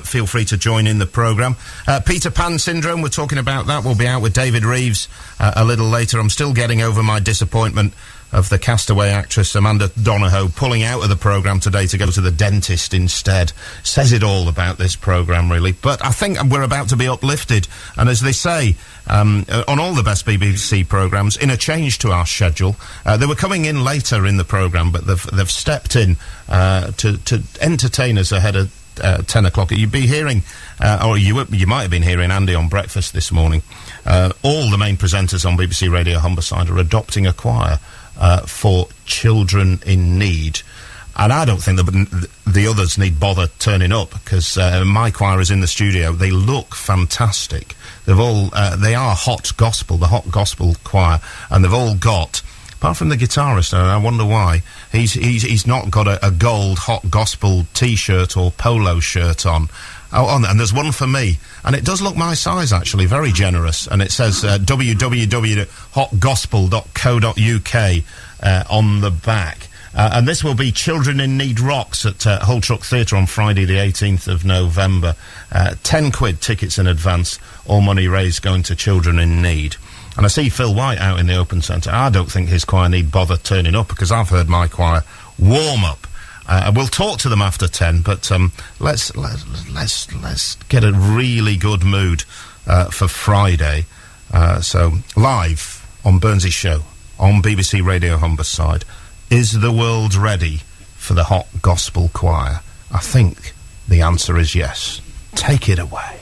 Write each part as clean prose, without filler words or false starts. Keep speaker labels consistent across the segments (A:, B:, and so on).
A: feel free to join in the programme. Peter Pan Syndrome, we're talking about that. We'll be out with David Reeves a little later. I'm still getting over my disappointment of the Castaway actress Amanda Donohoe pulling out of the programme today to go to the dentist instead. Says it all about this programme, really. But I think we're about to be uplifted. And as they say, on all the best BBC programmes, in a change to our schedule, they were coming in later in the programme, but they've stepped in to entertain us ahead of 10 o'clock. You'd be hearing, or you might have been hearing Andy on Breakfast this morning. All the main presenters on BBC Radio Humberside are adopting a choir for children in need. And I don't think the others need bother turning up, because my choir is in the studio. They look fantastic. They are hot gospel, the hot gospel choir, and they've all got, apart from the guitarist, and I wonder why, he's not got a gold hot gospel T-shirt or polo shirt on. Oh, and there's one for me, and it does look my size, actually, very generous, and it says www.hotgospel.co.uk on the back. And this will be Children in Need Rocks at Hull Truck Theatre on Friday the 18th of November. 10 quid tickets in advance, all money raised going to children in need. And I see Phil White out in the open centre. I don't think his choir need bother turning up, because I've heard my choir warm up. We'll talk to them after 10, but let's get a really good mood for Friday. So live on Burnsy Show on BBC Radio Humberside. Is the world ready for the hot gospel choir? I think the answer is yes. Take it away.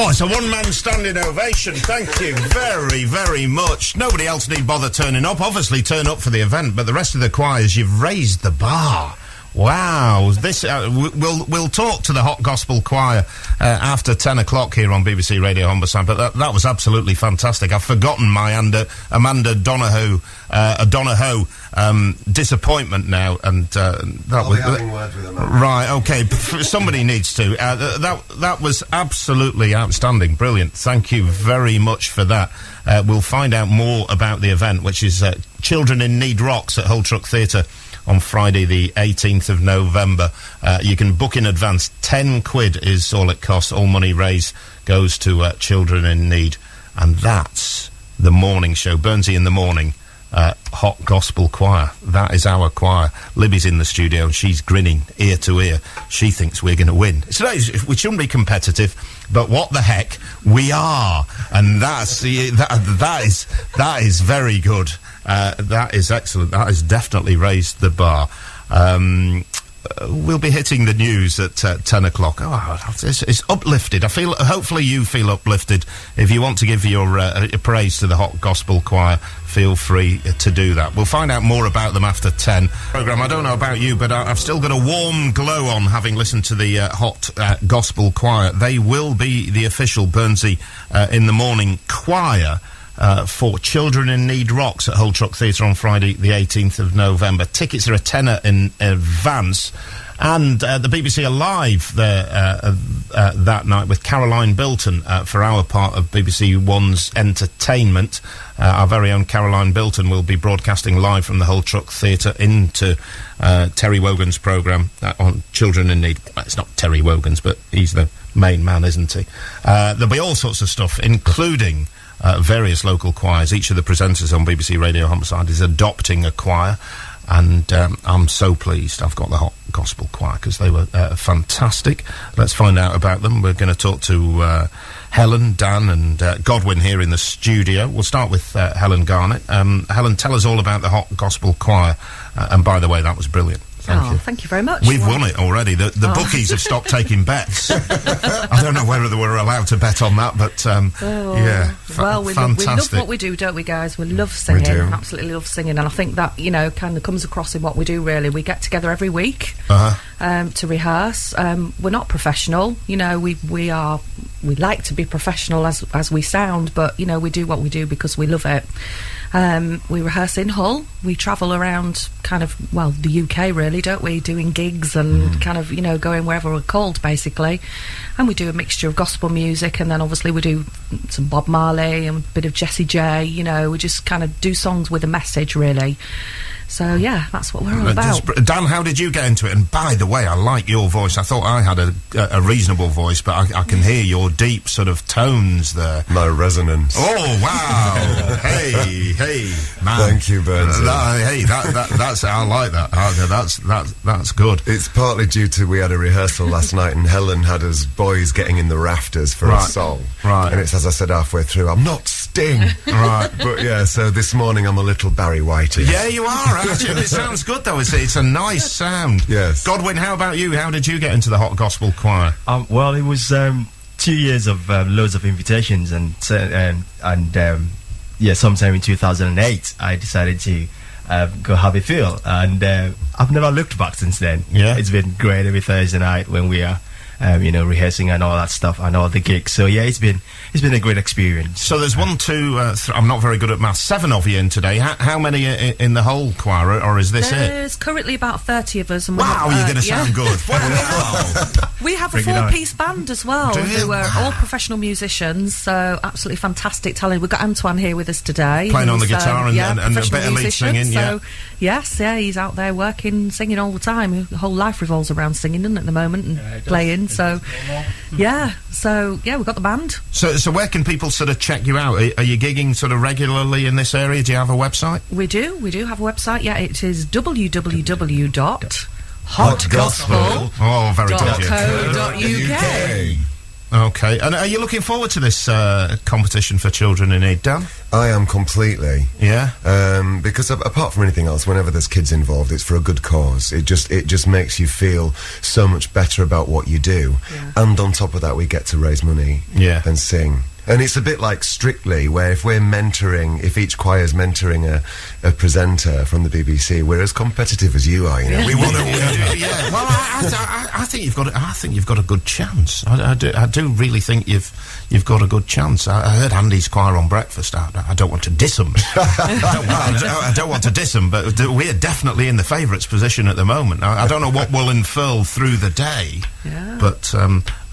A: It's a one-man standing ovation. Thank you very, very much. Nobody else need bother turning up. Obviously turn up for the event, but the rest of the choirs, you've raised the bar. Wow, this we'll talk to the Hot Gospel Choir after 10 o'clock here on BBC Radio Humberside, but that was absolutely fantastic. I've forgotten my Amanda Donohoe disappointment now, and that was
B: having words with Amanda.
A: Right. Okay, somebody needs to. That was absolutely outstanding, brilliant. Thank you very much for that. We'll find out more about the event, which is Children in Need Rocks at Hull Truck Theatre on Friday the 18th of November. You can book in advance. £10 is all it costs. All money raised goes to Children in Need. And that's the morning show, Burnsy in the Morning, Hot Gospel Choir. That is our choir. Libby's in the studio and she's grinning ear to ear. She thinks we're going to win. We shouldn't be competitive, but what the heck, we are. And that is very good. That is excellent. That has definitely raised the bar. We'll be hitting the news at 10 o'clock. Oh, it's uplifted. Hopefully you feel uplifted. If you want to give your praise to the Hot Gospel Choir, feel free to do that. We'll find out more about them after 10. Programme, I don't know about you, but I've still got a warm glow on having listened to the Hot Gospel Choir. They will be the official Burnsy in the Morning choir for Children in Need Rocks at Hull Truck Theatre on Friday the 18th of November. Tickets are a tenner in advance, and the BBC are live there that night with Caroline Bilton for our part of BBC One's entertainment. Our very own Caroline Bilton will be broadcasting live from the Hull Truck Theatre into Terry Wogan's programme on Children in Need. Well, it's not Terry Wogan's, but he's the main man, isn't he? There'll be all sorts of stuff, including various local choirs. Each of the presenters on BBC Radio Humberside is adopting a choir, and I'm so pleased I've got the Hot Gospel Choir because they were fantastic. Let's find out about them. We're going to talk to Helen, Dan and Godwin here in the studio. We'll start with Helen Garnett. Helen, tell us all about the Hot Gospel Choir, and by the way, that was brilliant.
C: Thank you very much.
A: We've won it already. The bookies have stopped taking bets. I don't know whether they were allowed to bet on that, but
C: we love what we do, don't we, guys? We love singing.
B: We do.
C: Absolutely love singing, and I think that kind of comes across in what we do. Really, we get together every week to rehearse. We're not professional, we like to be professional as we sound, but we do what we do because we love it. We rehearse in Hull. We travel around the UK, really, don't we? Doing gigs and going wherever we're called, basically. And we do a mixture of gospel music, and then obviously we do some Bob Marley and a bit of Jessie J. We just kind of do songs with a message, really. So, yeah, that's what we're all about.
A: Dan, how did you get into it? And by the way, I like your voice. I thought I had a reasonable voice, but I can hear your deep sort of tones there.
B: My resonance.
A: Oh, wow. hey, man.
B: Thank you, Burnsy.
A: That's I like that. That's good.
B: It's partly due to we had a rehearsal last night and Helen had us boys getting in the rafters for a song.
A: Right.
B: And it's, as I said halfway through, I'm not Sting.
A: Right.
B: But yeah, so this morning I'm a little Barry Whitey.
A: Yeah, you are. Actually, it sounds good though. It's a nice sound.
B: Yes.
A: Godwin, how about you? How did you get into the Hot Gospel Choir?
D: Well, it was 2 years of loads of invitations, and sometime in 2008, I decided to go have a feel, and I've never looked back since then.
A: Yeah,
D: it's been great every Thursday night when we are rehearsing and all that stuff and all the gigs. So yeah, it's been a great experience. So
A: there's I'm not very good at maths. 7 of you in today. How many in the whole choir, or is this
C: There's currently about 30 of us. And
A: wow, you're going to sound good. Wow.
C: We have a 4-piece band as well, who are all professional musicians, so absolutely fantastic talent. We've got Antoine here with us today.
A: Playing on the guitar and a bit of lead singing,
C: so, yes, he's out there working, singing all the time. His whole life revolves around singing, doesn't it, at the moment, and playing. So we've got the band. So
A: where can people sort of check you out? Are you gigging sort of regularly in this area? Do you have a website?
C: We do have a website. Yeah, it is www.hotgospel.co.uk.
A: Okay, and are you looking forward to this competition for Children in Need, Dan?
B: I am completely.
A: Yeah?
B: Because apart from anything else, whenever there's kids involved, it's for a good cause. It just makes you feel so much better about what you do.
C: Yeah.
B: And on top of that, we get to raise money and sing. And it's a bit like Strictly, where if each choir's mentoring a presenter from the BBC, we're as competitive as you are, you know.
A: We want to win. Yeah. Well, I think you've got. I think you've got a good chance. I do really think you've got a good chance. I heard Andy's choir on breakfast. I don't want to diss them. I don't want to diss them, but we're definitely in the favourites position at the moment. I don't know what will unfurl through the day.
C: Yeah.
A: But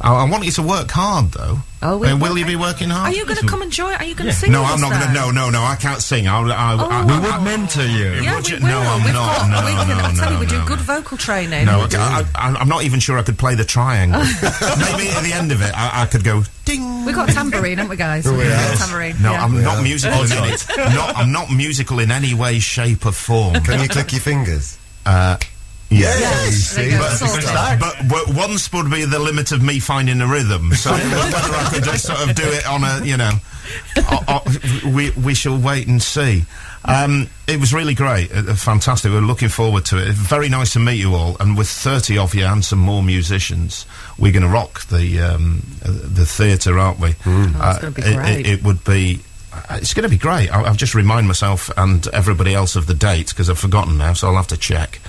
A: I want you to work hard, though.
C: Oh,
A: will you be working hard?
C: Are you going to come and join? Are you going to sing?
A: No,
C: with
A: I'm
C: us
A: not going to.
C: then?
A: No, I can't sing.
D: We would mentor you.
C: Yeah, we will.
A: No, I'm
C: We've
A: not.
C: got,
A: No,
C: I tell you, we do
A: no.
C: good vocal training.
A: No, I'm not even sure I could play the triangle. Maybe at the end of it, I could go ding.
C: We've got a tambourine, haven't we, guys? We've got a tambourine.
A: No,
C: yeah.
A: I'm not musical in any. I'm not musical in any way, shape, or form.
B: Can you click your fingers?
C: Yes. There you go, sorted.
A: But once would be the limit of me finding a rhythm. So whether I could just sort of do it on a, we shall wait and see. It was really great, fantastic. We're looking forward to it. Very nice to meet you all. And with 30 of you and some more musicians, we're going to rock the theatre, aren't we?
C: It's going to be great.
A: It would be. It's going to be great. I'll just remind myself and everybody else of the date because I've forgotten now, so I'll have to check.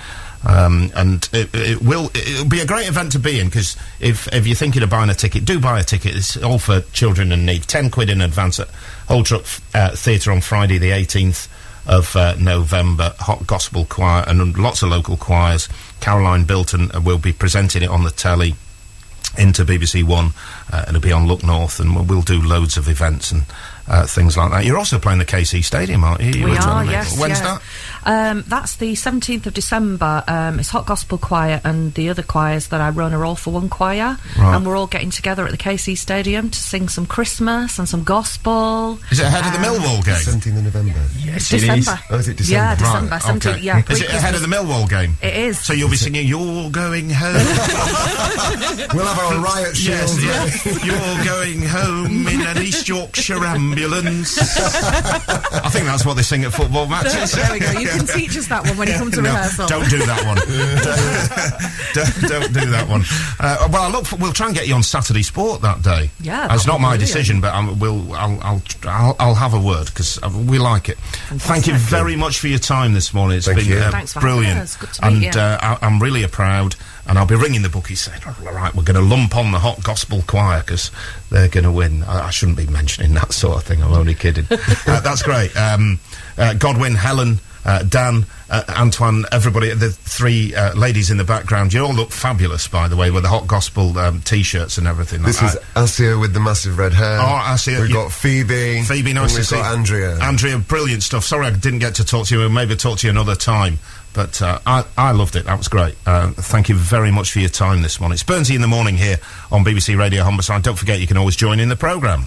A: And it'll be a great event to be in because if you're thinking of buying a ticket, do buy a ticket. It's all for children in need. £10 in advance at Old Truck Theatre on Friday the 18th of November. Hot Gospel Choir and lots of local choirs. Caroline Bilton will be presenting it on the telly into BBC One. It'll be on Look North, and we'll do loads of events and things like that. You're also playing the KC Stadium, aren't you?
C: We are, yes.
A: When's that?
C: That's the 17th of December. It's Hot Gospel Choir and the other choirs that I run are all for one choir.
A: Right.
C: And we're all getting together at the KC Stadium to sing some Christmas and some gospel.
A: Is it ahead of the Millwall game?
B: 17th of November.
D: Yes,
C: December.
D: it is.
B: Oh, is it December?
C: Yeah, December.
A: Right,
C: 17th,
A: okay.
C: yeah.
A: Is it ahead of the Millwall game?
C: It is.
A: So you'll be singing "You're Going Home."
B: We'll have our riot shields.
A: Yes, yeah. You're going home in an East Yorkshire ambulance. I think that's what they sing at football matches.
C: There we go. You can teach us that one when you come to rehearsal.
A: Don't do that one. don't do that one. Well, we'll try and get you on Saturday Sport that day.
C: Yeah,
A: it's not my
C: brilliant.
A: decision, but I'll have a word because we like it. Thank you very much for your time this morning. It's
B: Thank you.
C: Thanks for
A: brilliant.
C: having us. Good to meet you.
A: I'm really proud. And I'll be ringing the bookies saying, all right, we're going to lump on the Hot Gospel Choir because they're going to win. I shouldn't be mentioning that sort of thing. I'm only kidding. That's great. Godwin, Helen, Dan, Antoine, everybody, the three ladies in the background, you all look fabulous, by the way, with the Hot Gospel T-shirts and everything.
B: This is Asia with the massive red hair.
A: Oh, Asia.
B: We've got Phoebe.
A: Phoebe, nice to see.
B: We've got Andrea.
A: Andrea, brilliant stuff. Sorry I didn't get to talk to you. Maybe talk to you another time. But I loved it. That was great. Thank you very much for your time this morning. It's Burnsy in the morning here on BBC Radio Humberside. Don't forget you can always join in the programme.